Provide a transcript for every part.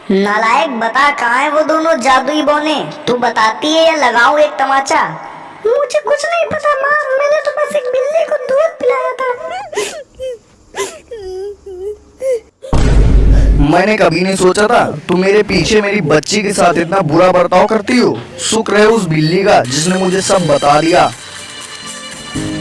नालायक, बता कहाँ है वो दोनों जादुई बौने? तू बताती है या लगाऊं एक तमाचा? मुझे कुछ नहीं पता माँ, मैंने तो बस एक बिल्ली को दूध पिलाया था। मैंने कभी नहीं सोचा था तुम मेरे पीछे मेरी बच्ची के साथ इतना बुरा बर्ताव करती हो। शुक्र है उस बिल्ली का जिसने मुझे सब बता दिया।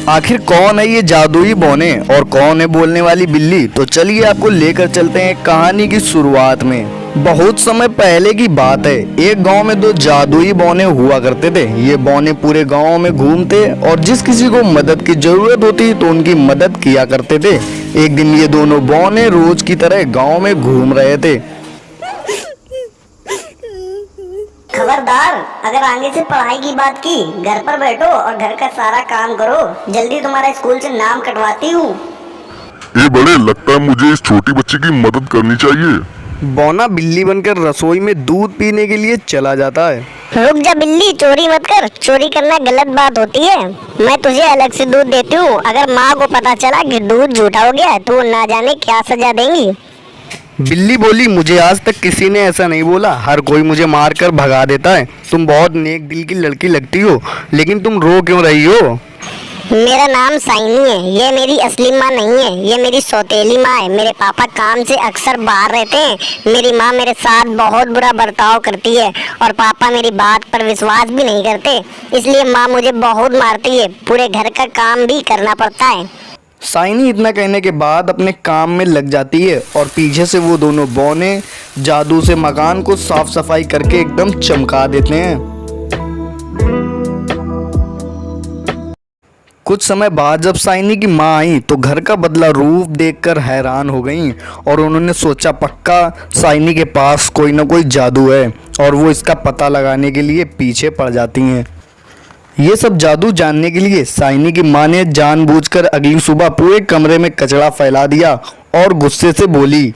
आखिर कौन है ये जादुई बौने और कौन है बोलने वाली बिल्ली? तो चलिए आपको लेकर चलते हैं कहानी की शुरुआत में। बहुत समय पहले की बात है, एक गांव में दो जादुई बौने हुआ करते थे। ये बौने पूरे गांव में घूमते और जिस किसी को मदद की जरूरत होती तो उनकी मदद किया करते थे। एक दिन ये दोनों बौने रोज की तरह गांव में घूम रहे थे। खबरदार, अगर आगे से पढ़ाई की बात की, घर पर बैठो और घर का सारा काम करो। जल्दी तुम्हारा स्कूल से नाम कटवाती हूँ। ए बड़े, लगता है मुझे इस छोटी बच्ची की मदद करनी चाहिए। बौना बिल्ली बनकर रसोई में दूध पीने के लिए चला जाता है। रुक जा बिल्ली, चोरी मत कर। चोरी करना गलत बात होती है। मैं तुझे अलग से दूध देती हूँ। अगर माँ को पता चला कि दूध झूठा हो गया तो ना जाने क्या सजा देंगी। बिल्ली बोली, मुझे आज तक किसी ने ऐसा नहीं बोला। हर कोई मुझे मार कर भगा देता है। तुम बहुत नेक दिल की लड़की लगती हो, लेकिन तुम रो क्यों रही हो? मेरा नाम साइनी है। ये मेरी असली माँ नहीं है, ये मेरी सौतेली माँ है। मेरे पापा काम से अक्सर बाहर रहते हैं। मेरी माँ मेरे साथ बहुत बुरा बर्ताव करती है और पापा मेरी बात पर विश्वास भी नहीं करते। इसलिए माँ मुझे बहुत मारती है। पूरे घर का काम भी करना पड़ता है। साइनी इतना कहने के बाद अपने काम में लग जाती है और पीछे से वो दोनों बौने जादू से मकान को साफ सफाई करके एकदम चमका देते हैं। कुछ समय बाद जब साइनी की माँ आई तो घर का बदला रूप देखकर हैरान हो गईं और उन्होंने सोचा पक्का साइनी के पास कोई ना कोई जादू है और वो इसका पता लगाने के लिए पीछे पड़ जाती हैं। ये सब जादू जानने के लिए साइनी की माँ ने जानबूझकर अगली सुबह पूरे कमरे में कचरा फैला दिया और गुस्से से बोली,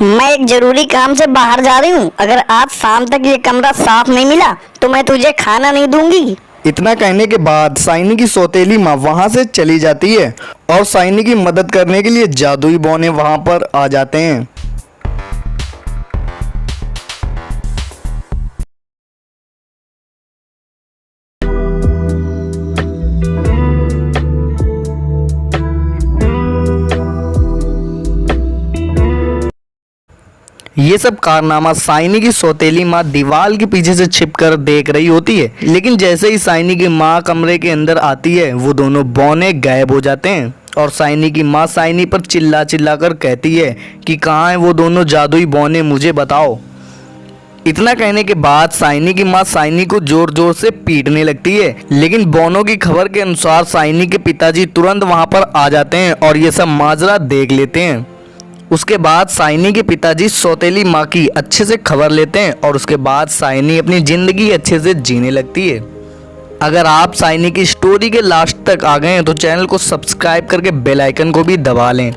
मैं एक जरूरी काम से बाहर जा रही हूँ। अगर आज शाम तक ये कमरा साफ नहीं मिला तो मैं तुझे खाना नहीं दूंगी। इतना कहने के बाद साइनी की सौतेली माँ वहाँ से चली जाती है और साइनी की मदद करने के लिए जादुई बौने वहाँ पर आ जाते हैं। ये सब कारनामा साइनी की सौतेली माँ दीवार के पीछे से छिपकर देख रही होती है, लेकिन जैसे ही साइनी की माँ कमरे के अंदर आती है वो दोनों बौने गायब हो जाते हैं और साइनी की माँ साइनी पर चिल्ला चिल्ला कर कहती है कि कहाँ है वो दोनों जादुई बौने, मुझे बताओ। इतना कहने के बाद साइनी की माँ साइनी को जोर जोर से पीटने लगती है, लेकिन बौनों की खबर के अनुसार साइनी के पिताजी तुरंत वहाँ पर आ जाते हैं और ये सब माजरा देख लेते हैं। उसके बाद साइनी के पिताजी सौतेली माँ की अच्छे से खबर लेते हैं और उसके बाद साइनी अपनी ज़िंदगी अच्छे से जीने लगती है। अगर आप साइनी की स्टोरी के लास्ट तक आ गए हैं तो चैनल को सब्सक्राइब करके बेल आइकन को भी दबा लें।